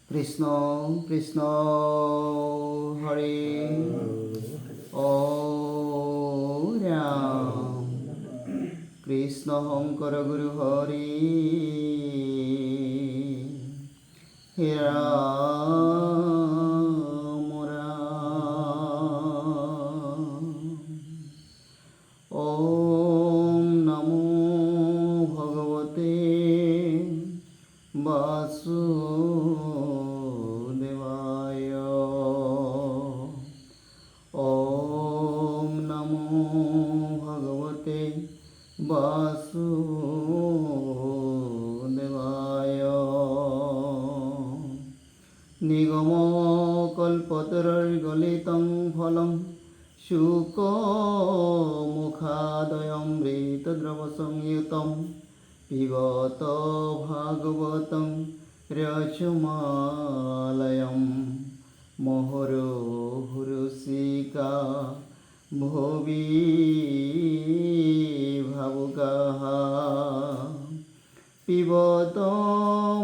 কৃষ্ণ কৃষ্ণ হৰে ও ৰাম কৃষ্ণ শংকৰ গুৰু হৰি হে ৰাম ৰাম ওম নমো ভগৱতে বাসুদেবায় ওম নমো ভগৱতে বাসুদেবায় নিগম কল্পতৰুৰ্গলিতং ফলং শুকমুখাদয়মৃতদ্রবসংযুতং পিবত ভাগবतं রসমালয়ং মুহুরুহুরুষিকা ভুবি ভাবুকাः পিবত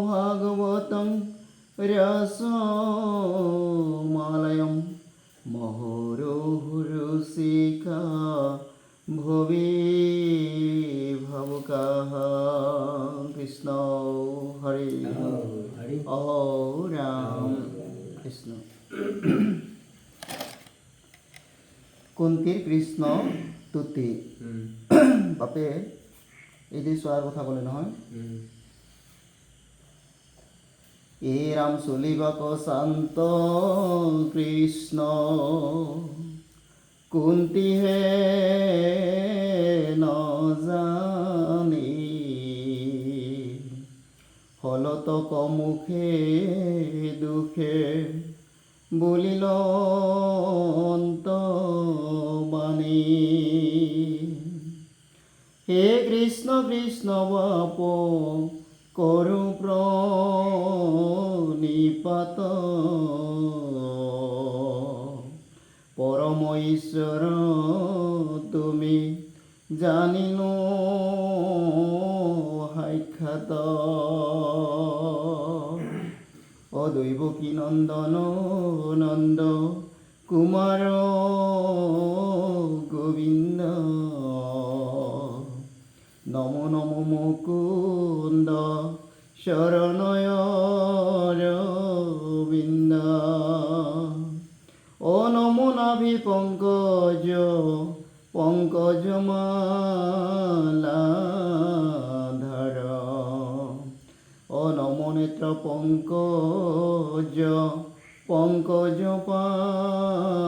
ভাগবतं রসমালয়ং মুহুরুহুরুষিকা ভুবি ভাবুকাः কৃষ্ণ হরে ও রাম কৃষ্ণ কুন্তীৰ কৃষ্ণ তুতি বাপে এই যে চোৱাৰ কথা ক'লে নহয় এ রাম চলিবাক শান্ত কৃষ্ণ কুন্তি হে নজানি ফলত কমুখে দুখে বলিল অন্তবাণী হে কৃষ্ণ কৃষ্ণ বাপ করু প্রণিপাত পরম ঈশ্বর তুমি জানিনো সাক্ষাৎ অদৈবকী নন্দন নন্দ কুমার গোবিন্দ নমো নমো মুকুন্দ শরণয় অরবিন্দ ও নমো নাভি পঙ্কজ পঙ্কজমালাধর ও নমো নেত্র পঙ্কজ পঙ্কজ পাজার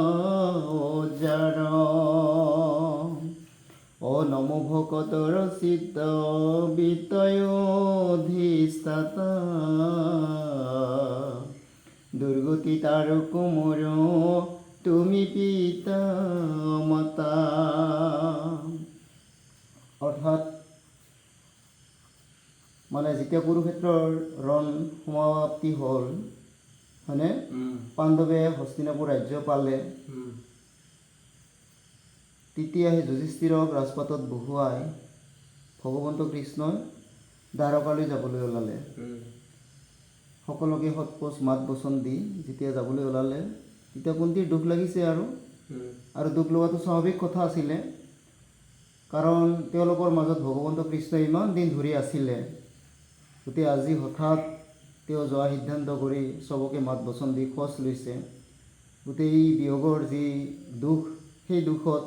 ও নমো ভকতর সিদ্ধ বিতয়োধিষ্ঠাতা দুর্গতি তার কোমর তুমি পিতা মাতা অৰ্থাৎ মানে যেতিয়া কুৰুক্ষেত্ৰৰ ৰণ সমাপ্তি হ'ল হয়নে পাণ্ডৱে হস্তিনাপুৰ ৰাজ্য পালে তেতিয়া সেই যুধিষ্ঠিৰক ৰাজপাটত বহুৱাই ভগৱন্ত কৃষ্ণই দ্বাৰকালৈ যাবলৈ ওলালে সকলোকে সৎপোচ মাত বচন দি যেতিয়া যাবলৈ ওলালে তেতিয়া কুন্তীৰ দুখ লাগিছে আৰু দুখ লগাটো স্বাভাৱিক কথা আছিলে কাৰণ তেওঁলোকৰ মাজত ভগৱন্ত কৃষ্ণ ইমান দিন ধৰি আছিলে গতিকে আজি হঠাৎ তেওঁ যোৱা সিদ্ধান্ত কৰি চবকে মাত বচন দি খোজ লৈছে গোটেই এই বিয়োগৰ যি দুখ সেই দুখত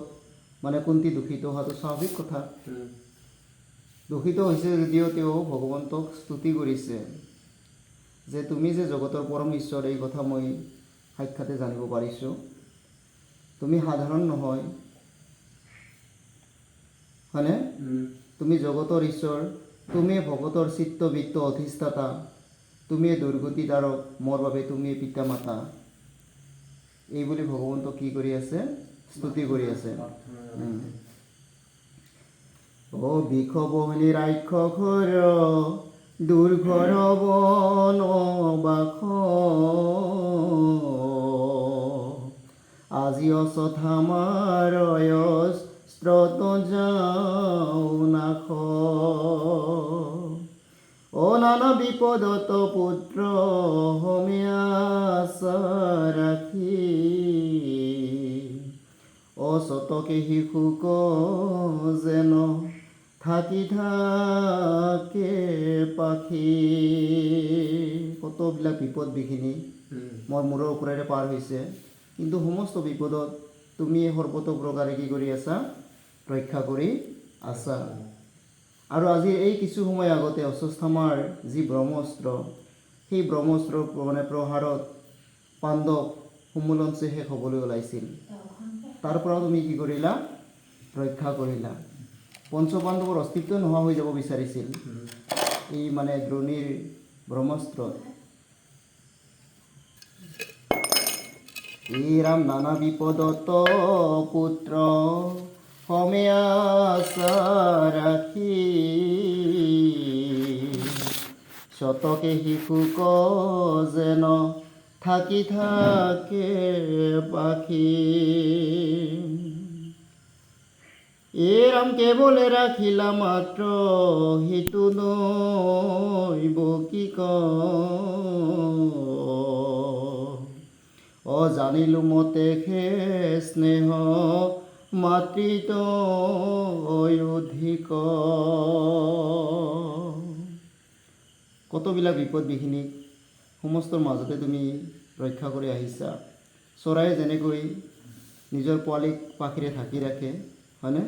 মানে কুন্তি দুখিত হোৱাটো স্বাভাৱিক কথা দুখিত হৈছে যদিও তেওঁ ভগৱন্তক স্তুতি কৰিছে যে তুমি যে জগতৰ পৰম ঈশ্বৰ এই কথা মই সাক্ষাতে জানিব পাৰিছোঁ তুমি সাধাৰণ নহয় হয়নে তুমি জগতৰ ঈশ্বৰ তুমিয়ে ভগতৰ চিত্তবৃত্ত অধিষ্ঠাতা তুমিয়ে দুৰ্গতি দ্বাৰক মোৰ বাবে তুমিয়ে পিতা মাতা এই বুলি ভগৱন্তক কি কৰি আছে স্তুতি কৰি আছে ও বিখবনি ৰাক্ষসৰ দুৰ্ঘৰ বনবাস আজি অসথামাৰয়স স্ত্ৰত যাও বিপদত পুত্ৰ হমে আশা ৰাখি অচতকে শিশুক যেন থাকি থাকে পাখি। কতবিলাক বিপদ বিঘিনি মোৰ মূৰৰ ওপৰেৰে পাৰ হৈছে, কিন্তু সমস্ত বিপদত তুমি সৰ্বতোপ্ৰকাৰে কি কৰি আছা? ৰক্ষা কৰি আছা। আৰু আজি এই কিছু সময় আগতে অশ্বত্থামাৰ যি ব্ৰহ্মাস্ত্ৰ, সেই ব্ৰহ্মাস্ত্ৰ প্ৰহাৰত পাণ্ডৱ সমোলঞ্চে শেষ হ'বলৈ ওলাইছিল। তাৰ পৰাও তুমি কি কৰিলা? ৰক্ষা কৰিলা। পঞ্চপাণ্ডৱৰ অস্তিত্ব নোহোৱা হৈ যাব বিচাৰিছিল এই দ্ৰোণীৰ ব্ৰহ্মাস্ত্ৰত। এই ৰাম নানা বিপদত পুত্ৰ হমে আশা ৰাখি শতকে শিশুক যেন থাকি থাকে পাখি। এ ৰাম কেৱলে ৰাখিলা মাত্ৰ সিটো নৈব কি জানিলো মতে খে স্নেহ মাতৃত অধিক। কতবিলাক বিপদ বিঘিনিক সমস্তৰ মাজতে তুমি ৰক্ষা কৰি আহিছা। চৰাইয়ে যেনেকৈ নিজৰ পোৱালীক পাখিৰে ঢাকি ৰাখে, হয়নে?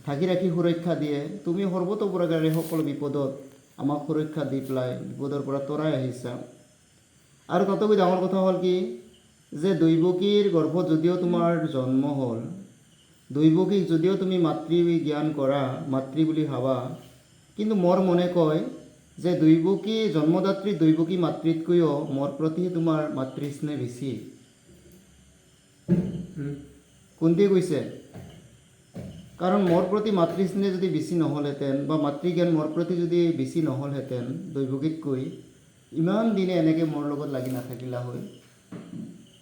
ঢাকি ৰাখি সুৰক্ষা দিয়ে, তুমি সৰ্বতোপ্ৰকাৰে সকলো বিপদত আমাক সুৰক্ষা দি পেলাই বিপদৰ পৰা তৰাই আহিছা। আৰু তাতোকৈ ডাঙৰ কথা হ'ল কি, যে দৈৱকীৰ গৰ্ভত যদিও তোমাৰ জন্ম হ'ল, দৈৱকীক যদিও তুমি মাতৃ জ্ঞান কৰা, মাতৃ বুলি ভাবা, কিন্তু মোৰ মনে কয় যে দৈৱকী জন্মদাত্ৰী দৈৱকী মাতৃতকৈও মোৰ প্ৰতি তোমাৰ মাতৃস্নেহ বেছি। কোনটোৱে কৈছে? কাৰণ মোৰ প্ৰতি মাতৃস্নেহ যদি বেছি নহ'লহেঁতেন, বা মাতৃজ্ঞান মোৰ প্ৰতি যদি বেছি নহ'লহেঁতেন দৈৱকীতকৈ, ইমান দিনে এনেকৈ মোৰ লগত লাগি নাথাকিলা হয়।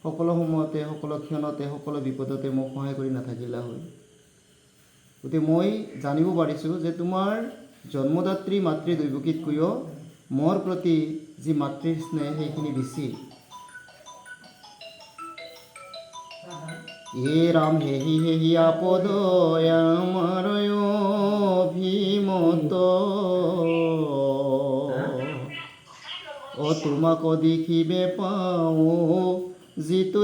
সকলো সময়তে, সকলো ক্ষণতে, সকলো বিপদতে মোক সহায় কৰি নাথাকিলা হয়। গতিকে মই জানিব পাৰিছোঁ যে তোমাৰ জন্মদাত্ৰী মাতৃ দৈৱকীতকৈও মোৰ প্ৰতি যি মাতৃৰ স্নেহ সেইখিনি বেছি। এ ৰাম হেহি হেহি আপদ আমাৰ অভিমত তোমাক দেখিবে পাওঁ যিটো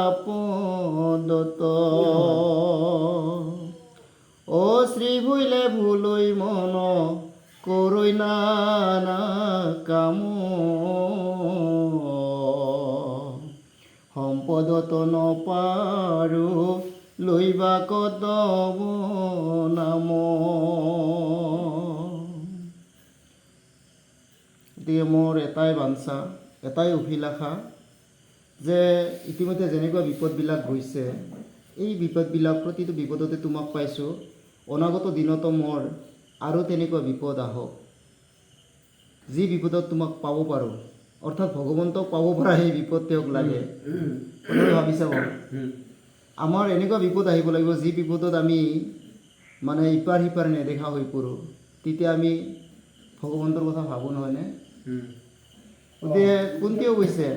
আপদত শ্ৰী ভুলে ভুলৈ মন কৰৈ নানা কাম সম্পদত নপাৰো লৈবা কত নাম। গতিকে মোৰ এটাই বাঞ্ছা, এটাই অভিলাষা যে ইতিমধ্যে যেনেকুৱা বিপদবিলাক গৈছে, এই বিপদবিলাক প্ৰতিটো বিপদতে তোমাক পাইছোঁ, অনাগত দিনতো মোৰ আৰু তেনেকুৱা বিপদ আহক, যি বিপদত তোমাক পাব পাৰোঁ, অৰ্থাৎ ভগৱন্তক পাব পৰা সেই বিপদ তেওঁক লাগে। কোনোবাই ভাবি চাব, আমাৰ এনেকুৱা বিপদ আহিব লাগিব যি বিপদত আমি ইপাৰ সিপাৰ নেদেখা হৈ পৰোঁ, তেতিয়া আমি ভগৱন্তৰ কথা ভাবোঁ, নহয়নে? গতিকে কোনটোৱে কৈছে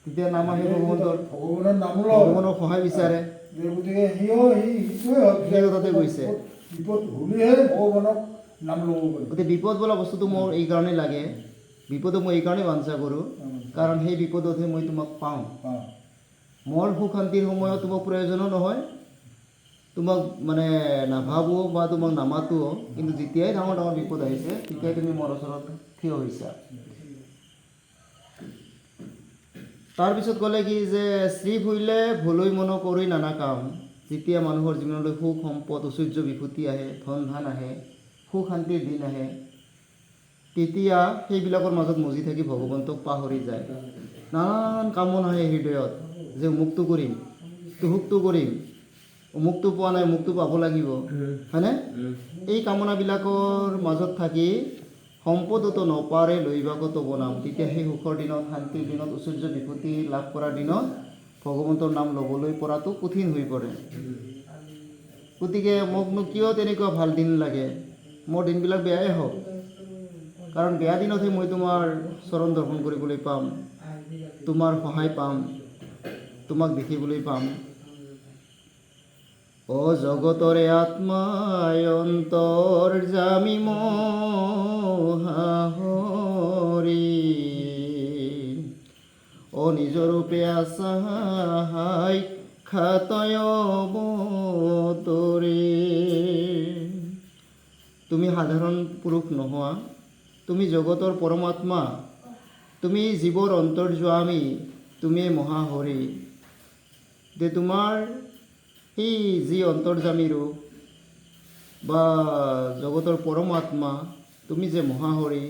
তেতিয়া নাম আহি ভগৱানৰ সহায় বিচাৰে, সেই কথাতে কৈছে। গতিকে বিপদ বোলা বস্তুটো মোৰ এই কাৰণেই লাগে, বিপদক মই এই কাৰণেই বাঞ্ছা কৰোঁ, কাৰণ সেই বিপদতহে মই তোমাক পাওঁ। মোৰ সুখ শান্তিৰ সময়ত তোমাক প্ৰয়োজনো নহয়, তোমাক নাভাবোঁ বা তোমাক নামাতোও, কিন্তু যেতিয়াই ডাঙৰ ডাঙৰ বিপদ আহিছে তেতিয়াই তুমি মোৰ ওচৰত থিয় হৈছা। তাৰপিছত ক'লে কি, যে শ্ৰী ভুলে ভুলৈ মন কৰি নানা কাম। যেতিয়া মানুহৰ জীৱনলৈ সুখ সম্পদ ঐশ্বৰ্য বিভূতি আহে, ধন ধান আহে, সুখ শান্তিৰ দিন আহে, তেতিয়া সেইবিলাকৰ মাজত মজি থাকি ভগৱন্তক পাহৰি যায়। নানান কামনা আহে হৃদয়ত, যে অমুকটো কৰিম, তুহুকটো কৰিম, অমুকটো পোৱা নাই, অমুকটো পাব লাগিব, হয়নে? এই কামনাবিলাকৰ মাজত থাকি সম্পদতো নপাৰে লৈবা কত বনাম, তেতিয়া সেই সুখৰ দিনত, শান্তিৰ দিনত, ঐশ্বৰ্য বিভূতি লাভ কৰাৰ দিনত ভগৱন্তৰ নাম ল'বলৈ পৰাটো কঠিন হৈ পৰে। গতিকে মোকনো কিয় তেনেকুৱা ভাল দিন লাগে, মোৰ দিনবিলাক বেয়াই হওক, কাৰণ বেয়া দিনতহে মই তোমাৰ চৰণ দৰ্শন কৰিবলৈ পাম, তোমাৰ সহায় পাম, তোমাক দেখিবলৈ পাম। ও জগতৰে আত্মায় অন্তৰ্যামী মহাহৰি, ও নিজ ৰূপে আসাহাই খাতয় অবতৰে। তুমি সাধাৰণ পুৰুষ নোহোৱা, তুমি জগতৰ পৰমাত্মা, তুমি জীৱৰ অন্তৰ্যামী, তুমি মহাহৰি। যে তোমাৰ সেই যি অন্তৰ্যামী ৰূপ বা জগতৰ পৰমাত্মা, তুমি যে মহাহৰি,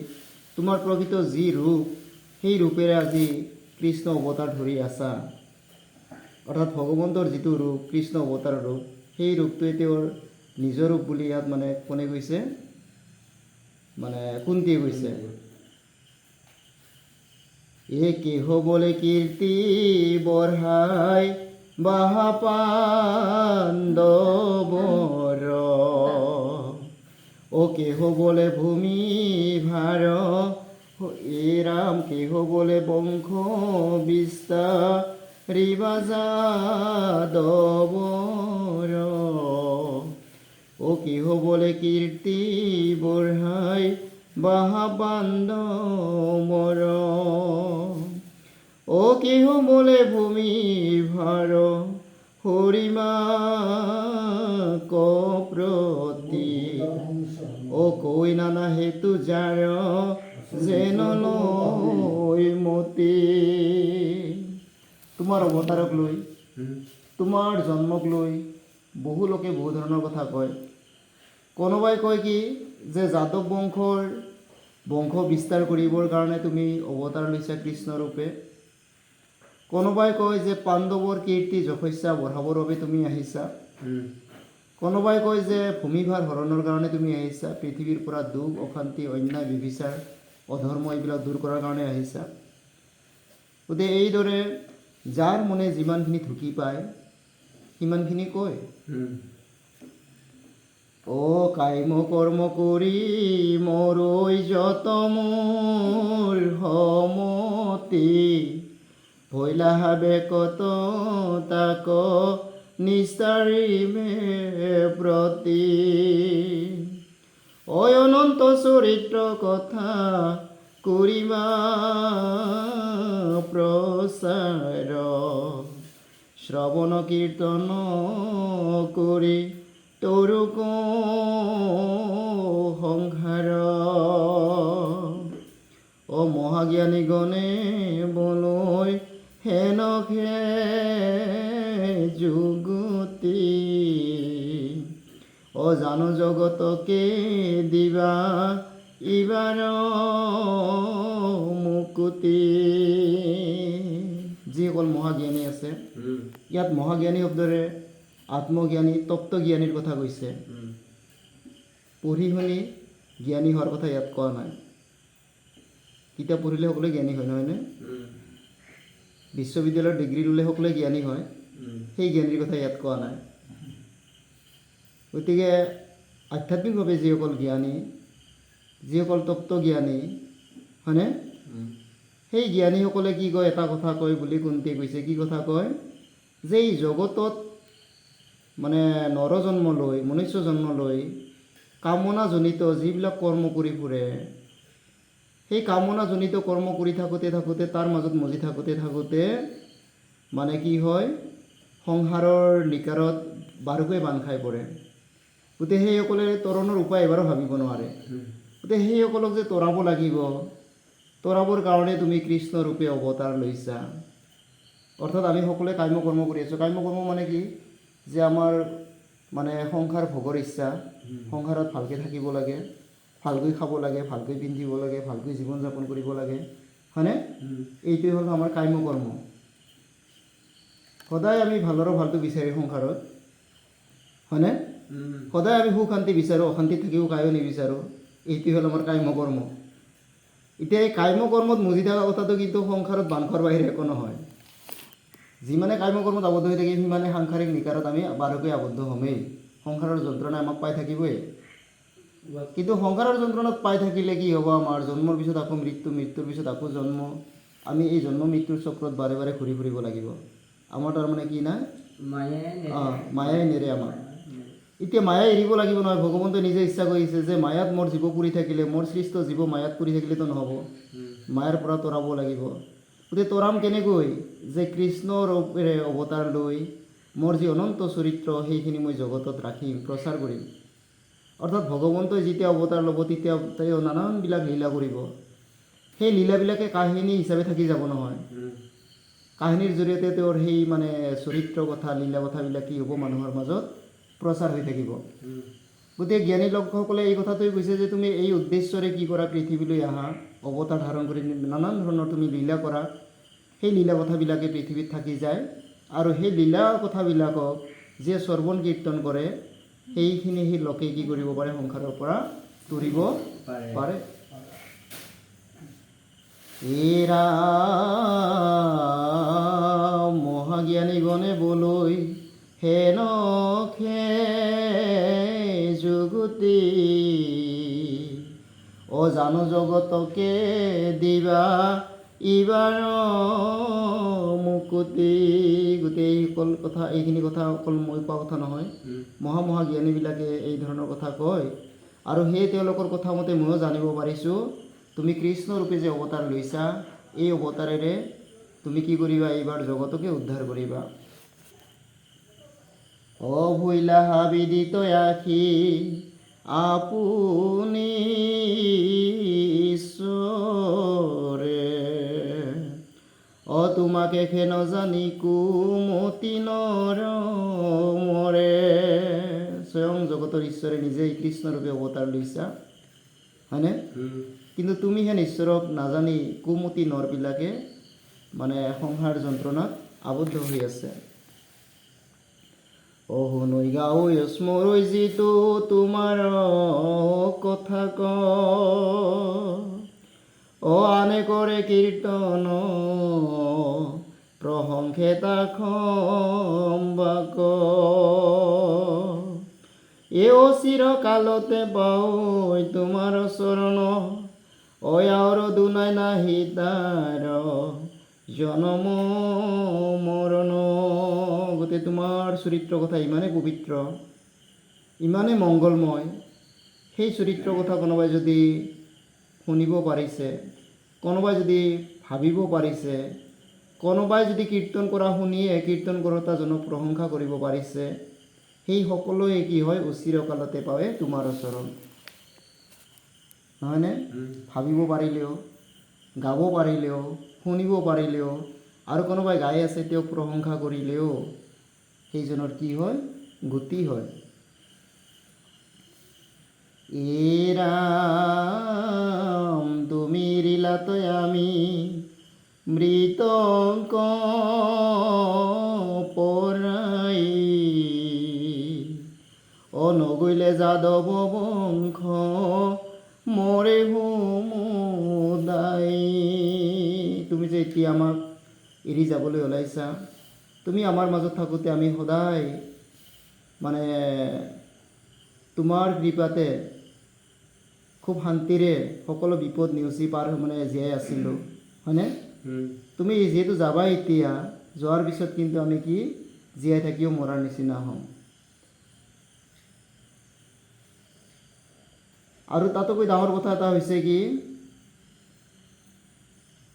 তোমাৰ প্ৰকৃত যি ৰূপ, সেই ৰূপেৰে আজি কৃষ্ণ অৱতাৰ ধৰি আছা। অৰ্থাৎ ভগৱন্তৰ যিটো ৰূপ, কৃষ্ণ অৱতাৰ ৰূপ, সেই ৰূপটোৱে তেওঁৰ নিজৰ ৰূপ বুলি ইয়াত মানে কোনে কৈছে, মানে কুন্তীয়ে কৈছে। এ কেহ বলে কীৰ্তি বঢ়াই বাহা পাণ্ডৱৰ, ও কেহ বলে ভূমি ভাৰ, এ ৰাম কেহ বলে বংশ বিস্তাৰিবা যাদৱৰ, ও কেহ বলে কীৰ্তি বঢ়াই বাহা পাণ্ডৱৰ, ও কেহ বলে ভূমি ভাৰ হৰিমা কপ্ৰতি, ও কৈ নানা হেতু যাৰ যেন লৈ মতি। তোমাৰ অৱতাৰক লৈ, তোমাৰ জন্মক লৈ বহু লোকে বহু ধৰণৰ কথা কয়। কোনোবাই কয় কি যে যাদৱ বংশ বিস্তাৰ কৰিবৰ কাৰণে তুমি অৱতাৰ লৈছা কৃষ্ণৰূপে। কোনোবাই কয় যে পাণ্ডৱৰ কীৰ্তি যশস্যা বঢ়াবৰ বাবে তুমি আহিছা। কোনোবাই কয় যে ভূমিভাৰ হৰণৰ কাৰণে তুমি আহিছা, পৃথিৱীৰ পৰা দুখ অশান্তি অন্যায় বিভিচাৰ অধৰ্ম এইবিলাক দূৰ কৰাৰ কাৰণে আহিছা। গতিকে এইদৰে যাৰ মনে যিমানখিনি ঢুকি পায় সিমানখিনি কয়। ও কাইম কৰ্ম কৰি মৰৈ যত মোৰ সমতি, ভৈলা হাবে কত তাক নিস্তাৰিমে প্ৰতি, ঐ অনন্ত চৰিত্ৰ কথা কৰিবা প্ৰচাৰ, শ্ৰৱণ কীৰ্তন কৰি তৰুক সংসাৰ, ও মহাজ্ঞানী গণে বলৈ হেনকে যুগতি, ও জানো জগতকে দিবা ইবাৰ মুকুতি। যিসকল মহাজ্ঞানী আছে, ইয়াত মহাজ্ঞানী শব্দৰে আত্মজ্ঞানী তত্ত্বজ্ঞানীৰ কথা কৈছে। পঢ়ি শুনি জ্ঞানী হোৱাৰ কথা ইয়াত কোৱা নাই। কিতাপ পঢ়িলে সকলোৱে জ্ঞানী হয়, নহয়নে? বিশ্ববিদ্যালয়ৰ ডিগ্ৰী ল'লে সকলোৱে জ্ঞানী হয়, সেই জ্ঞানীৰ কথা ইয়াত কোৱা নাই। গতিকে আধ্যাত্মিকভাৱে যিসকল জ্ঞানী, যিসকল তত্ত্বজ্ঞানী, হয়নে, সেই জ্ঞানীসকলে কি কয়, এটা কথা কয় বুলি কুন্তীয়ে কৈছে। কি কথা কয়? যে এই জগতত মানে নৰজন্ম লৈ, মনুষ্য জন্ম লৈ কামনাজনিত যিবিলাক কৰ্ম কৰি ফুৰে, সেই কামনাজনিত কৰ্ম কৰি থাকোঁতে তাৰ মাজত মজি থাকোঁতে মানে কি হয়, সংসাৰৰ নিকাৰত বাৰুকৈ বান্ধ খাই পৰে। গতিকে সেইসকলে তৰণৰ উপায় এবাৰো ভাবিব নোৱাৰে। গতিকে সেইসকলক যে তৰাব লাগিব, তৰাবৰ কাৰণে তুমি কৃষ্ণ ৰূপে অৱতাৰ লৈছা। অৰ্থাৎ আমি সকলোৱে কাম্য কৰ্ম কৰি আছোঁ। কাম্য কৰ্ম মানে কি? যে আমাৰ মানে সংসাৰ ভোগৰ ইচ্ছা, সংসাৰত ভালকৈ থাকিব লাগে, ভালকৈ খাব লাগে, ভালকৈ পিন্ধিব লাগে, ভালকৈ জীৱন যাপন কৰিব লাগে, হয়নে? এইটোৱে হ'ল আমাৰ কাম্য কৰ্ম। সদায় আমি ভালৰো ভালটো বিচাৰি সংসাৰত, হয়নে? সদায় আমি সুখ শান্তি বিচাৰোঁ, অশান্তিত থাকিও কায়ো নিবিচাৰোঁ। এইটোৱে হ'ল আমাৰ কাম্য কৰ্ম। এতিয়া এই কাম্য কৰ্মত মজি থকা কথাটো কিন্তু সংসাৰত বান্ধৰ বাহিৰে একো নহয়। যিমানে কাম্য কৰ্মত আবদ্ধ হৈ থাকিম সিমানে সাংসাৰিক নিকাৰত আমি বাৰুকৈ আবদ্ধ হ'মেই। সংসাৰৰ যন্ত্ৰণা আমাক পাই থাকিবই। কিন্তু সংসাৰৰ যন্ত্ৰণাত পাই থাকিলে কি হ'ব, আমাৰ জন্মৰ পিছত আকৌ মৃত্যু, মৃত্যুৰ পিছত আকৌ জন্ম, আমি এই জন্ম মৃত্যুৰ চক্ৰত বাৰে বাৰে ঘূৰি ফুৰিব লাগিব। আমাৰ তাৰমানে কি নাই, মায়াই নেৰে আমাক। এতিয়া মায়া এৰিব লাগিব নহয়। ভগৱন্তই নিজে ইচ্ছা কৰিছে যে মায়াত মোৰ জীৱ পৰি থাকিলে, মোৰ সৃষ্ট জীৱ মায়াত পৰি থাকিলেতো নহ'ব, মায়াৰ পৰা তৰাব লাগিব। গতিকে তৰাম কেনেকৈ, যে কৃষ্ণৰ ৰূপেৰে অৱতাৰ লৈ মোৰ যি অনন্ত চৰিত্ৰ সেইখিনি মই জগতত ৰাখিম, প্ৰচাৰ কৰিম। অৰ্থাৎ ভগৱন্তই যেতিয়া অৱতাৰ ল'ব তেতিয়া তেওঁ নানানবিলাক লীলা কৰিব। সেই লীলাবিলাকে কাহিনী হিচাপে থাকি যাব নহয়। কাহিনীৰ জৰিয়তে তেওঁৰ সেই মানে চৰিত্ৰ কথা, লীলা কথাবিলাক কি হ'ব, মানুহৰ মাজত প্ৰচাৰ হৈ থাকিব। গতিকে জ্ঞানী লোকসকলে এই কথাটোৱে কৈছে যে তুমি এই উদ্দেশ্যৰে কি কৰা, পৃথিৱীলৈ আহা, অৱতাৰ ধাৰণ কৰি নানান ধৰণৰ তুমি লীলা কৰা। সেই লীলা কথাবিলাকে পৃথিৱীত থাকি যায়, আৰু সেই লীলা কথাবিলাকক যে শ্ৰৱণ কীৰ্তন কৰে সেইখিনি সেই লোকে কি কৰিব পাৰে, সংসাৰৰ পৰা তৰিব পাৰে। এৰা মহাজ্ঞানীগণে বলৈ হেন খে যুগতি, অজানো জগতকে দিবা ইবাৰ মুকুতি। গোটেই অকল কথা, এইখিনি কথা অকল মই কোৱা কথা নহয়, মহাজ্ঞানীবিলাকে এই ধৰণৰ কথা কয়। আৰু সেই তেওঁলোকৰ কথা মতে ময়ো জানিব পাৰিছোঁ, তুমি কৃষ্ণ ৰূপে যে অৱতাৰ লৈছা, এই অৱতাৰেৰে তুমি কি কৰিবা, এইবাৰ জগতকে উদ্ধাৰ কৰিবা। অভৈলা বিদিত আখি আপুনি ঈশ্বৰে, তোমাকে খে নজানি কুমতি নৰ মৰে। স্বয়ং জগতৰ ঈশ্বৰে নিজেই কৃষ্ণৰূপে অৱতাৰ লৈছা, হয়নে? কিন্তু তুমি হেন ঈশ্বৰক নাজানি কুমতি নৰবিলাকে মানে সংসাৰ যন্ত্ৰণাত আবদ্ধ হৈ আছে। অহুনৈ গাঁও স্মৰৈ যিটো তোমাৰ কথা ক, আনে কৰে কীৰ্তন প্ৰশংসেতা খম্বাক, এও চিৰকালতে পাওঁ তোমাৰ চৰণ, আৰু দুনাই নাহি তাৰ জনম মৰণ। গতিকে তোমাৰ চৰিত্ৰ কথা ইমানেই পবিত্ৰ, ইমানেই মংগলময়, সেই চৰিত্ৰ কথা কোনোবাই যদি শুনিব পাৰিছে, কোনোবাই যদি ভাবিব পাৰিছে, কোনোবাই যদি কীৰ্তন কৰা শুনিয়ে কীৰ্তন কৰোঁতাজনক প্ৰশংসা কৰিব পাৰিছে, সেই সকলোৱে কি হয়, চিৰকালতে পাৱে তোমাৰ চৰণ। নহয়নে? ভাবিব পাৰিলেও, গাব পাৰিলেও, শুনিব পাৰিলেও, আৰু কোনোবাই গাই আছে তেওঁক প্ৰশংসা কৰিলেও সেইজনৰ কি হয়, গতি হয়। ৰাম তুমি লীলাতই আমি মৃতক পৰাই, নগৈলে যাদৱ বংশ মৰে হুমুদাই। তুমি যে এতিয়া আমাক এৰি যাবলৈ ওলাইছা, তুমি আমাৰ মাজত থাকোঁতে আমি সদায় মানে তোমাৰ কৃপাতে খুব শান্তিৰে সকলো বিপদ নেওচি পাৰ মানে জীয়াই আছিলোঁ, হয়নে? তুমি যিহেতু যাবা এতিয়া, যোৱাৰ পিছত কিন্তু আমি কি জীয়াই থাকিও মৰাৰ নিচিনা হ'ম। আৰু তাতোকৈ ডাঙৰ কথা এটা হৈছে কি,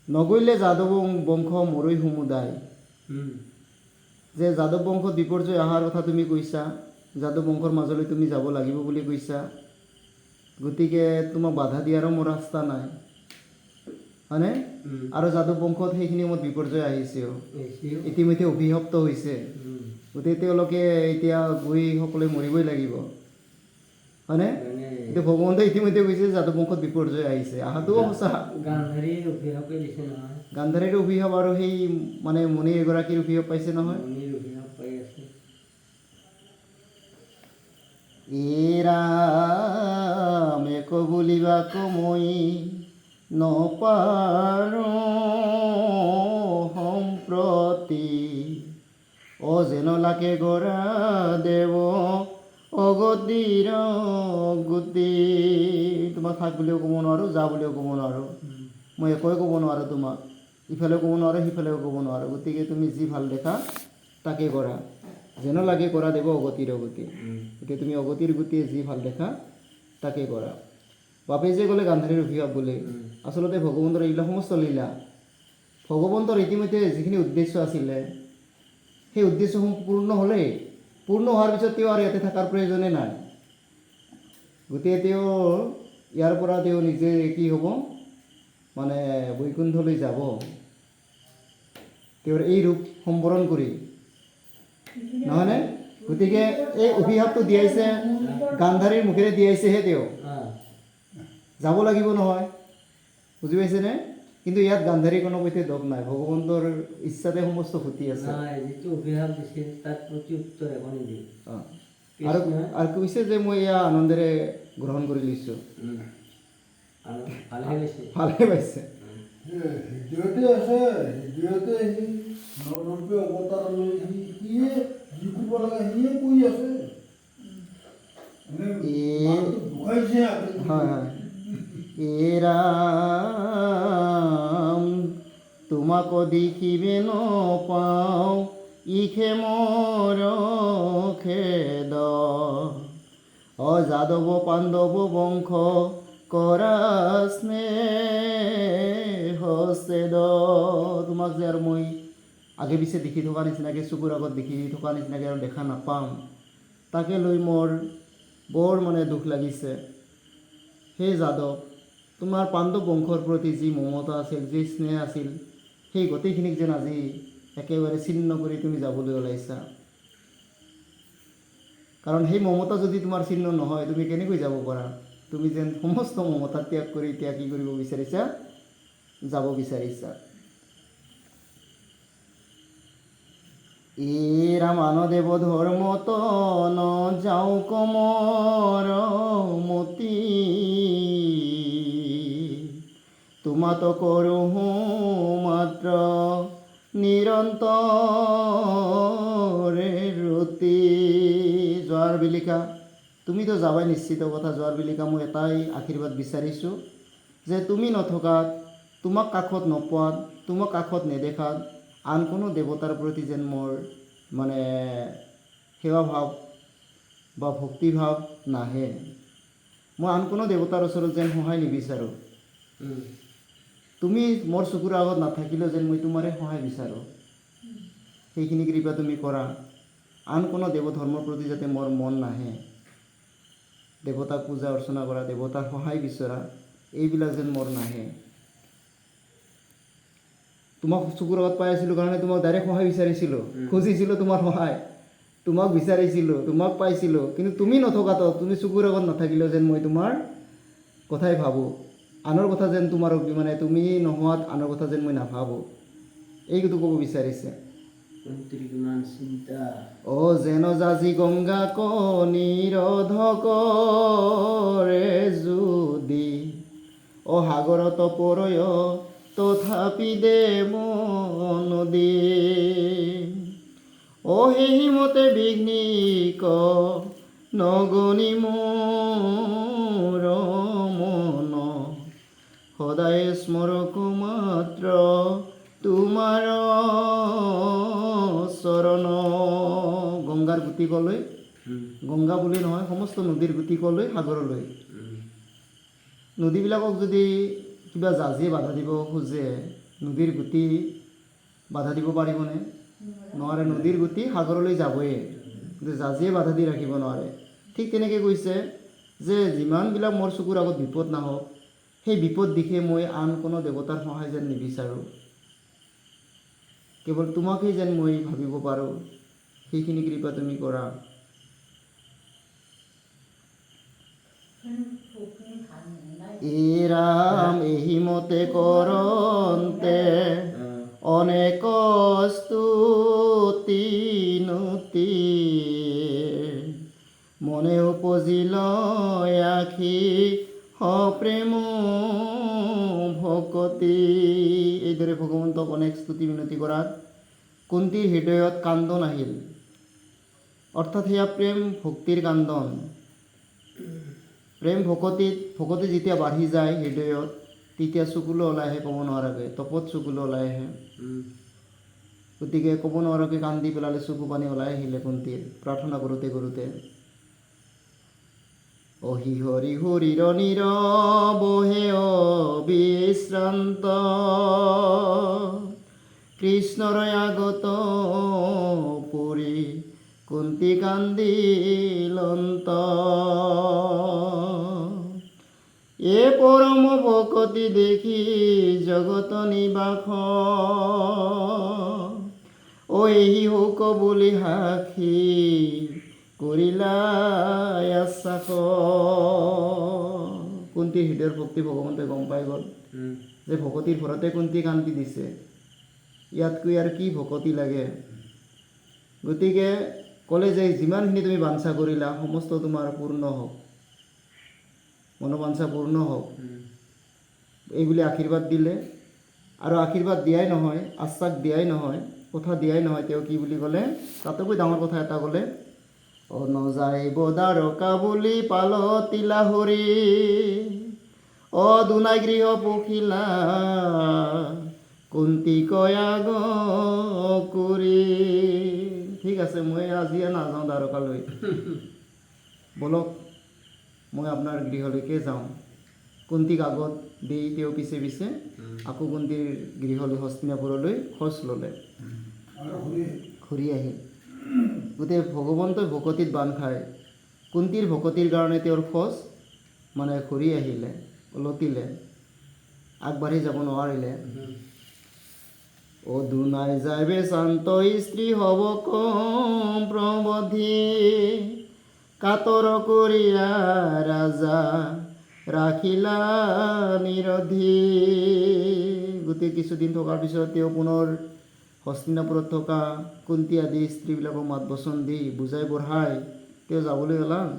নগৈলে যাদৱ বংশ মৰৈ হুমুদাই, যে যাদৱ বংশত বিপৰ্যয় অহাৰ কথা তুমি কৈছা, যাদৱ বংশৰ মাজলৈ তুমি যাব লাগিব বুলি কৈছা, গতিকে তোমাক বাধা দিয়াৰো মোৰ ৰাস্তা নাই, হয়নে? আৰু যাদৱ বংশত সেইখিনি সময়ত বিপৰ্যয় আহিছেও, ইতিমধ্যে অভিশপ্ত হৈছে। গতিকে তেওঁলোকে এতিয়া গৈ সকলোৱে মৰিবই লাগিব, হয়নে? এতিয়া ভগৱন্তই ইতিমধ্যে কৈছে যাদৱ বংশত বিপৰ্যয় আহিছে, অহাটোও সঁচা। গান্ধাৰীৰ অভিশাপ আৰু সেই মানে মণি এগৰাকীৰ অভিশাপ পাইছে নহয়। ৰাম এক বুলিবাক মই নপাৰো সম্প্ৰতি, যেন লাগে গৰা দেৱ অগতিৰ গতি। তোমাক থাক বুলিও ক'ব নোৱাৰোঁ, যা বুলিও ক'ব নোৱাৰোঁ, মই একোৱে ক'ব নোৱাৰোঁ তোমাক, ইফালেও ক'ব নোৱাৰোঁ সিফালেও ক'ব নোৱাৰোঁ। গতিকে তুমি যি ভাল দেখা তাকে কৰা, যেন লাগে কৰা দেৱ অগতিৰ গতি। গতিকে তুমি অগতিৰ গতিয়ে যি ভাল দেখা তাকে কৰা। বাপে যে ক'লে গান্ধাৰীৰ অভিশাপ বুলি, আচলতে ভগৱন্তৰ এইবিলাক সমস্ত লীলা। ভগৱন্তৰ ইতিমধ্যে যিখিনি উদ্দেশ্য আছিলে সেই উদ্দেশ্যসমূহ পূৰ্ণ হ'লেই, পূৰ্ণ হোৱাৰ পিছত তেওঁ আৰু ইয়াতে থকাৰ প্ৰয়োজনে নাই। গতিকে তেওঁ ইয়াৰ পৰা তেওঁ নিজে কি হ'ব, মানে বৈকুণ্ঠলৈ যাব, তেওঁৰ এই ৰূপ সম্বৰণ কৰি, নহয়নে? গতিকে এই অভিশাপটো দিয়াইছে গান্ধাৰীৰ মুখেৰে দিয়াইছেহে তেওঁ, যাব লাগিব নহয়, বুজি পাইছেনে? কিন্তু ইয়াত গান্ধাৰী কোনো পধ্যে দোষ নাই, ভগৱন্তৰ ইচ্ছাতে সমস্ত ঘটি আছে। যিটো অভিশাপ দিছে তাত প্ৰত্যুত্তৰ এখনি দিয়ে। আৰু কৈছে যে মই এয়া আনন্দেৰে গ্ৰহণ কৰি লৈছোঁ, ভালহে পাইছে। হৃদয়তে আছে, হৃদয়তে সি নৰৰূপে অৱতাৰ লৈ সিয়ে যি কৰিব লাগে সিয়ে কৰি আছে। হয় হয়। এ ৰাম তোমাক দেখিবে নপাওঁ, ইখে মোৰ খেদ, যাদৱ পাণ্ডৱ বংশ কৰা স্নেহ ছেদ। তোমাক যে আৰু মই আগে পিছে দেখি থকা নিচিনাকৈ, চকুৰ আগত দেখি থকা নিচিনাকৈ আৰু দেখা নাপাম, তাকে লৈ মোৰ বৰ মানে দুখ লাগিছে। হে যাদৱ, তোমাৰ পাণ্ডৱ বংশৰ প্ৰতি যি মমতা আছিল, যি স্নেহ আছিল, সেই গোটেইখিনিক যেন আজি একেবাৰে ছিন্ন কৰি তুমি যাবলৈ ওলাইছা। কাৰণ সেই মমতা যদি তোমাৰ ছিন্ন নহয়, তুমি কেনেকৈ যাব পাৰা? তুমি যেন সমস্ত মমতা ত্যাগ কৰি এতিয়া কি কৰিব বিচাৰিছা? যাব বিচাৰিছা। এ ৰামানদেৱ ধৰ্মত যাওঁ কমৰ মতি, তোমাত কৰোঁ মাত্ৰ নিৰন্তৰে ৰতি। যোৱাৰ বিলিকা তুমিতো যাবাই নিশ্চিত কথা, যোৱাৰ বিলিকা মই এটাই আশীৰ্বাদ বিচাৰিছোঁ যে তুমি নথকাত, তোমাক কাষত নোপোৱাত, তোমাক কাষত নেদেখাত আন কোনো দেৱতাৰ প্ৰতি যেন মোৰ মানে সেৱাভাৱ বা ভক্তিভাৱ নাহে। মই আন কোনো দেৱতাৰ ওচৰত যেন সহায় নিবিচাৰোঁ, তুমি মোৰ চকুৰ আগত নাথাকিলেও যেন মই তোমাৰে সহায় বিচাৰোঁ। সেইখিনি কৃপা তুমি কৰা। আন কোনো দেৱ ধৰ্মৰ প্ৰতি যাতে মোৰ মন নাহে, দেৱতাক পূজা অৰ্চনা কৰা, দেৱতাৰ সহায় বিচৰা, এইবিলাক যেন মোৰ নাহে। তোমাক চকুৰ আগত পাই আছিলোঁ কাৰণে তোমাক ডাইৰেক্ট সহায় বিচাৰিছিলোঁ, খুজিছিলোঁ তোমাৰ সহায়, তোমাক বিচাৰিছিলোঁ, তোমাক পাইছিলোঁ। কিন্তু তুমি নথকাতো, তুমি চকুৰ আগত নাথাকিলেও যেন মই তোমাৰ কথাই ভাবোঁ, আনৰ কথা যেন তোমাৰ মানে তুমি নোহোৱাত আনৰ কথা যেন মই নাভাবোঁ, এইটো ক'ব বিচাৰিছে। যেন যাজি গংগা নিৰোধকৰে যদি, সাগৰত পৰয় তথাপি দে নদী, সেই মতে বিঘ্নিক নগনি মোৰ মন, সদায় স্মৰক মাত্ৰ তোমাৰ চৰণ। গংগাৰ গুটি কলৈ, গংগা বুলি নহয়, সমস্ত নদীৰ গুটি কলৈ, সাগৰলৈ। নদীবিলাকক যদি কিবা জাজিয়ে বাধা দিব খোজে, নদীৰ গুটি বাধা দিব পাৰিবনে? নোৱাৰে। নদীৰ গুটি সাগৰলৈ যাবই, কিন্তু জাজিয়ে বাধা দি ৰাখিব নোৱাৰে। ঠিক তেনেকৈ কৈছে যে যিমানবিলাক মোৰ চকুৰ আগত বিপদ নাহক, সেই বিপদ দিশে মই আন কোনো দেৱতাৰ সহায় যেন নিবিচাৰোঁ, কেৱল তোমাকেই যেন মই ভাবিব পাৰোঁ, সেইখিনি কৃপা তুমি কৰা। এ ৰাম এহিমতে কৰন্তে অনেক স্তুতি নুতি, মনে উপজিল আখি সপ্ৰেম ভকতি। এইদৰে ভগৱন্তক অনেক স্তুতি মিনতি কৰাত কুন্তীৰ হৃদয়ত কান্দন আহিল। অৰ্থাৎ সেয়া প্ৰেম ভক্তিৰ কান্দন। প্ৰেম ভকতি যেতিয়া বাঢ়ি যায় হৃদয়ত, তেতিয়া চকুলো ওলাই আহে ক'ব নোৱাৰাকৈ, তপত চকুলো ওলাই আহে। গতিকে ক'ব নোৱাৰাকৈ কান্দি পেলালে চকু পানী ওলাই আহিলে কুন্তীৰ প্ৰাৰ্থনা কৰোঁতে কৰোঁতে। অহি হৰি হৰিৰ নীৰৱহে অবিশ্ৰান্ত, কৃষ্ণৰ আগত পৰি কুন্তী কান্দিলন্ত। এ পৰম ভকতি দেখি জগত নিবাস, ও এহি হোক বুলি সাক্ষী কৰিলা আশ্বাস। কুন্তীৰ হৃদয়ৰ ভক্তি ভগৱন্তই গম পাই গ'ল যে ভকতিৰ ভৰতে কুন্তী কান্দি দিছে, ইয়াতকৈ আৰু কি ভকতি লাগে। গতিকে ক'লে যে যিমানখিনি তুমি বাঞ্ছা কৰিলা সমস্ত তোমাৰ পূৰ্ণ হওক, মনোবাঞ্ছা পূৰ্ণ হওক, এইবুলি আশীৰ্বাদ দিলে। আৰু আশীৰ্বাদ দিয়াই নহয়, আশ্বাস দিয়াই নহয়, কথা দিয়াই নহয়, তেওঁ কি বুলি ক'লে, তাতকৈ ডাঙৰ কথা এটা ক'লে, নজাইব দ্বাৰকা বুলি পালতিলা হৰি, দুনাই গৃহ পখিলা কুন্তী কয়াগ কৰি। ঠিক আছে, মই আজিয়ে নাযাওঁ দ্বাৰকালৈ, বলক মই আপোনাৰ গৃহলৈকে যাওঁ। কুন্তীক আগত দি তেওঁ পিছে পিছে আকৌ কুন্তীৰ গৃহলৈ হস্তিনাপুৰলৈ খোজ ল'লে, ঘূৰি আহিল। গোটেই ভগৱন্তই ভকতিত বান্ধ খায়, কুন্তীৰ ভকতিৰ কাৰণে তেওঁৰ খোজ মানে ঘূৰি আহিলে, লতিলে, আগবাঢ়ি যাব নোৱাৰিলে। দুনাই যাইবে শান্ত স্ত্ৰী হব কম প্ৰবধি, কাতৰ কৰিয়া ৰাজা ৰাখিলা নিৰধি। গোটেই কিছুদিন থকাৰ পিছত তেওঁ পুনৰ হস্তিনাপুৰত থকা কুন্তী আদি স্ত্ৰীবিলাকক মাত বচন দি বুজাই বঢ়াই তেওঁ যাবলৈ ওলাল।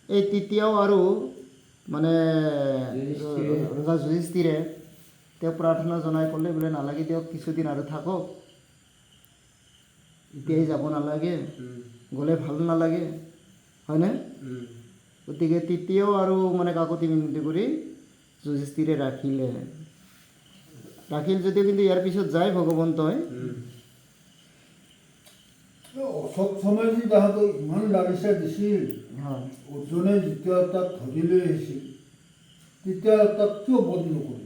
এই তেতিয়াও আৰু মানে ৰজা যুধিষ্ঠিৰে তেওঁ প্ৰাৰ্থনা জনাই ক'লে বোলে নালাগে দিয়ক, কিছুদিন আৰু থাকক, এতিয়াই যাব নালাগে, গ'লে ভাল নালাগে, হয়নে? গতিকে তেতিয়াও আৰু মানে কাকতি মিনতি কৰি যুধিষ্ঠিৰে ৰাখিল যদিও কিন্তু ইয়াৰ পিছত যায় ভগৱন্তই। অশোক চমেজি তাহাঁতক ইমান লাৰিচা দিছিল, অৰ্জুনে যেতিয়া তাক ধৰি লৈ আহিছিল তেতিয়া তাক কিয় বধ নকৰিল?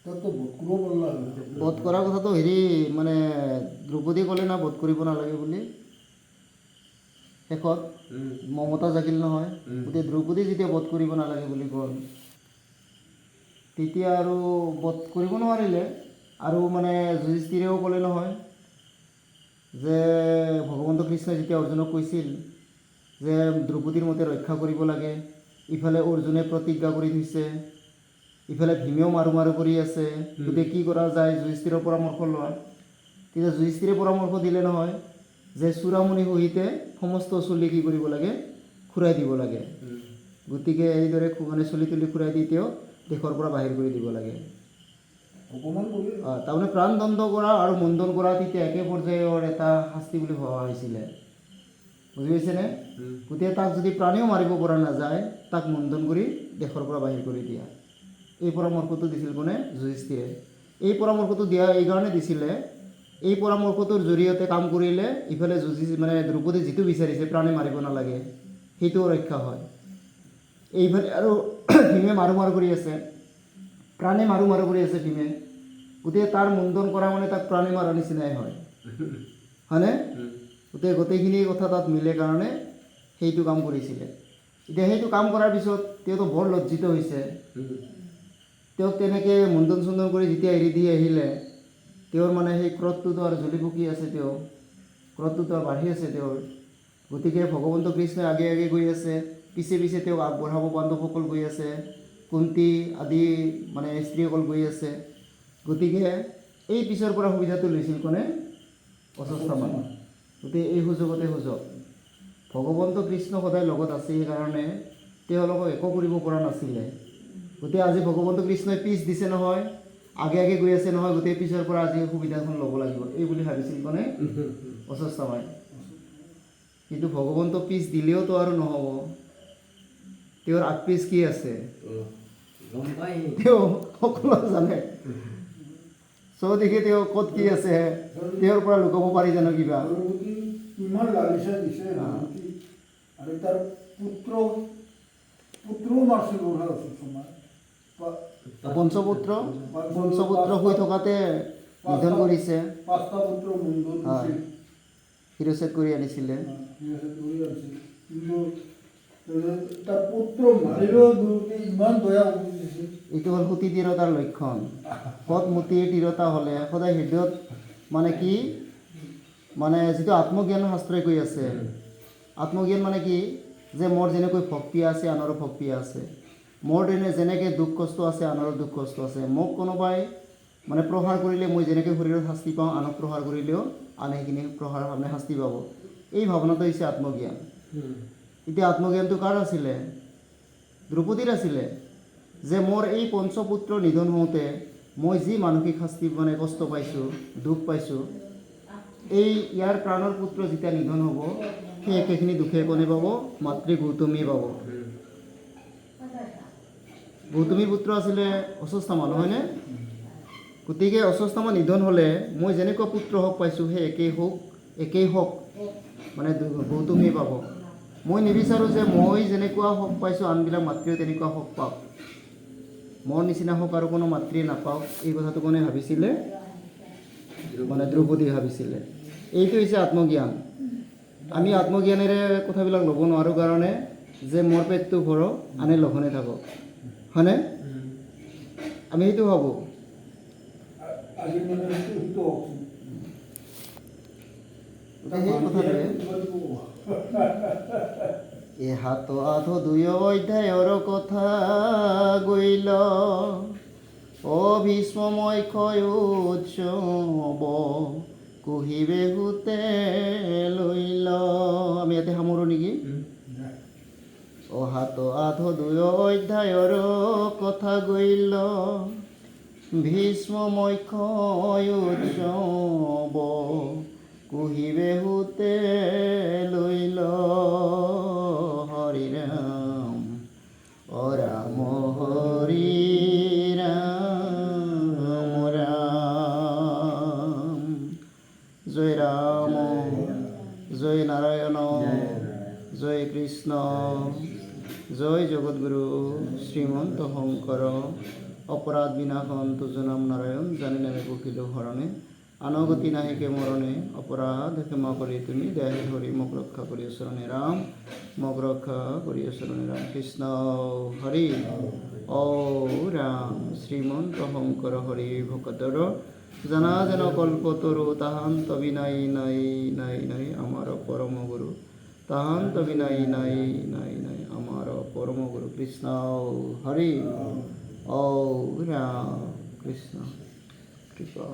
তাকতো বধ কৰিব পাৰিলা হয়। বধ কৰাৰ কথাটো মানে দ্ৰৌপদী ক'লে না বধ কৰিব নালাগে বুলি, শেষত মমতা জাগিল নহয়। গতিকে দ্ৰৌপদী যেতিয়া বধ কৰিব নালাগে বুলি ক'ল, তেতিয়া আৰু বধ কৰিব নোৱাৰিলে। আৰু মানে যুধিষ্ঠিৰেও ক'লে নহয় যে ভগৱন্ত কৃষ্ণই যেতিয়া অৰ্জুনক কৈছিল যে দ্ৰৌপদীৰ মতে ৰক্ষা কৰিব লাগে, ইফালে অৰ্জুনে প্ৰতিজ্ঞা কৰি থৈছে, ইফালে ভীমেও মাৰো মাৰো কৰি আছে, গতিকে কি কৰা যায়, যুধিষ্ঠিৰৰ পৰামৰ্শ লোৱা। তেতিয়া যুধিষ্ঠিৰে পৰামৰ্শ দিলে নহয় যে চূড়ামণি সহিতে সমস্ত চুলি কি কৰিব লাগে, খুৰাই দিব লাগে। গতিকে এইদৰে মানে চুলি তুলি খুৰাই দি তেওঁ দেশৰ পৰা বাহিৰ কৰি দিব লাগে। তাৰমানে প্ৰাণদণ্ড কৰা আৰু মুণ্ডন কৰা তেতিয়া একে পৰ্যায়ৰ এটা শাস্তি বুলি ভবা হৈছিলে, বুজি পাইছেনে? গতিকে তাক যদি প্ৰাণেও মাৰিব পৰা নাযায়, তাক মুণ্ডন কৰি দেশৰ পৰা বাহিৰ কৰি দিয়া। এই পৰামৰ্শটো দিছিল কোনে? যুধিষ্ঠিৰে। এই পৰামৰ্শটো দিয়া এইকাৰণে দিছিলে, এই পৰামৰ্শটোৰ জৰিয়তে কাম কৰিলে ইফালে মানে দ্ৰৌপদী যিটো বিচাৰিছে প্ৰাণে মাৰিব নালাগে সেইটোও ৰক্ষা হয়। এইফালে আৰু ভীমে মাৰো মাৰো কৰি আছে, প্ৰাণে মাৰো মাৰো কৰি আছে ভীমে, গতিকে তাৰ মুণ্ডন কৰা মানে তাক প্ৰাণে মাৰাৰ নিচিনাই হয়, হয়নে? গোটেইখিনি কথা তাত মিলে কাৰণে সেইটো কাম কৰিছিলে। এতিয়া সেইটো কাম কৰাৰ পিছত তেওঁতো বৰ লজ্জিত হৈছে। তেওঁক তেনেকৈ মুণ্ডন চুণ্ডন কৰি যেতিয়া এৰি দি আহিলে, তেওঁৰ মানে সেই ক্ৰোধটোতো আৰু জ্বলি পকি আছে, তেওঁৰ ক্ৰোধটোতো আৰু বাঢ়ি আছে তেওঁৰ। গতিকে ভগৱন্ত কৃষ্ণই আগে আগে গৈ আছে, পিছে পিছে তেওঁক আগবঢ়াব পাণ্ডৱসকল গৈ আছে, কুন্তী আদি মানে স্ত্ৰীসকল গৈ আছে। গতিকে এই পিছৰ পৰা সুবিধাটো লৈছিল কোনে? অশ্বত্থামা। গতিকে এই সুযোগতে সুযোগ, ভগৱন্ত কৃষ্ণ সদায় লগত আছে, সেইকাৰণে তেওঁলোকক একো কৰিব পৰা নাছিলে। গতিকে আজি ভগৱন্ত কৃষ্ণই পিছ দিছে নহয়, আগে আগে গৈ আছে নহয়, গোটেই পিছৰ পৰা আজি সুবিধাখন ল'ব লাগিব, এই বুলি ভাবিছিল কোনে? অশ্বত্থামাই। কিন্তু ভগৱন্ত পিছ দিলেওতো আৰু নহ'ব, তেওঁৰ আগ পিছ কি আছে গম পাই তেওঁ সকলো জানে। চৌদিশে তেওঁ ক'ত কি আছে তেওঁৰ পৰা লুকাব পাৰি জানো কিবা? দ্ৰৌপদী ইমান লালিচা দিছে দ্ৰৌপদী, আৰু তাৰ পুত্ৰও মাৰছিল ওঠৰ সময় পঞ্চপুত্ৰ হৈ থকাতে নিধন কৰিছে, 5টা পুত্ৰ মুণ্ডন হয়, দিছিল, শিৰচ্ছেদ কৰি আনিছিলে। কিন্তু তাৰ পুত্ৰ মাৰিলেও দ্ৰৌপদী ইমান দয়া কৰিছিল। এইটো হ'ল সতী তিৰোতাৰ লক্ষণ। সৎ মতিৰ তিৰোতা হ'লে সদায় হৃদয়ত মানে কি, মানে যিটো আত্মজ্ঞান শাস্ত্ৰই কৈ আছে, আত্মজ্ঞান মানে কি, যে মোৰ যেনেকৈ ভক্তি আছে আনৰো ভক্তি আছে, মোৰ যেনেকৈ দুখ কষ্ট আছে আনৰো দুখ কষ্ট আছে, মোক কোনোবাই মানে প্ৰহাৰ কৰিলে মই যেনেকৈ শৰীৰত শাস্তি পাওঁ, আনক প্ৰহাৰ কৰিলেও আনে সেইখিনি প্ৰহাৰ মানে শাস্তি পাব। এই ভাৱনাটো হৈছে আত্মজ্ঞান। এতিয়া আত্মজ্ঞানটো কাৰ আছিলে? দ্ৰৌপদীৰ আছিলে, যে মোৰ এই পঞ্চপুত্ৰ নিধন হওঁতে মই যি মানসিক শাস্তি মানে কষ্ট পাইছোঁ, দুখ পাইছোঁ, এই ইয়াৰ প্ৰাণৰ পুত্ৰ যেতিয়া নিধন হ'ব সেই একেখিনি দুখে কোনে পাব? মাতৃ গৌতমীয়ে পাব। গৌতমীৰ পুত্ৰ আছিলে অশ্বত্থামা, নহয়নে? গতিকে অশ্বত্থামা নিধন হ'লে মই যেনেকুৱা পুত্ৰ হওক পাইছোঁ সেই একেই হওক মানে গৌতমীয়ে পাব। মই নিবিচাৰোঁ যে মই যেনেকুৱা হওক পাইছোঁ আনবিলাক মাতৃও তেনেকুৱা হওক পাওক, মোৰ নিচিনা হওক আৰু কোনো মাতৃয়ে নাপাওক। এই কথাটো কোনে ভাবিছিলে? মানে দ্ৰৌপদী ভাবিছিলে। এইটো হৈছে আত্মজ্ঞান। আমি আত্মজ্ঞানেৰে কথাবিলাক ল'ব নোৱাৰোঁ কাৰণে যে মোৰ পেটটো ভৰক আনে লঘনে থাকক, হয়নে? আমি সেইটো ভাবোঁ। আজি মানে সেইটো হওকচোন। সেই কথাটোৱে এহাত আধো দুই অধ্যায়ৰ কথা গৈল, অ ভীষ্মময় ক্ষয় উৎসৱ কুহিবে হুতে লৈল। আমি ইয়াতে সামৰোঁ নেকি? অহাত আধো দুই অধ্যায়ৰ কথা গৈল, ভীষ্মময় ক্ষয় উৎসৱ কুহিবে হুতে লৈল। হৰি ৰাম অ ৰাম হৰি ৰাম ৰাম, জয় ৰাম জয় নাৰায়ণ জয় কৃষ্ণ জয় জগৎগুৰু শ্ৰীমন্ত শংকৰ। অপৰাধ বিনাশন তুজনাম নাৰায়ণ, জানি নামে বকিলো হৰণে, আনগতি নাহিকে মৰণে, অপৰাধ ক্ষমা কৰি তুমি দেহে হৰি মোক ৰক্ষা কৰি শৰণে ৰাম, মোক ৰক্ষা কৰি শৰণে ৰাম। কৃষ্ণ হৰি ও ৰাম, শ্ৰীমন্ত শংকৰ হৰি ভকতৰ জানা যেন কল্পতৰু, তাহান্ত বিনাই নাই নাই নাই আমাৰ পৰম গুৰু, তাহান্ত বিনাই নাই নাই নাই আমাৰ পৰম গুৰু। কৃষ্ণ হৰি ও ৰাম, কৃষ্ণ কৃপা।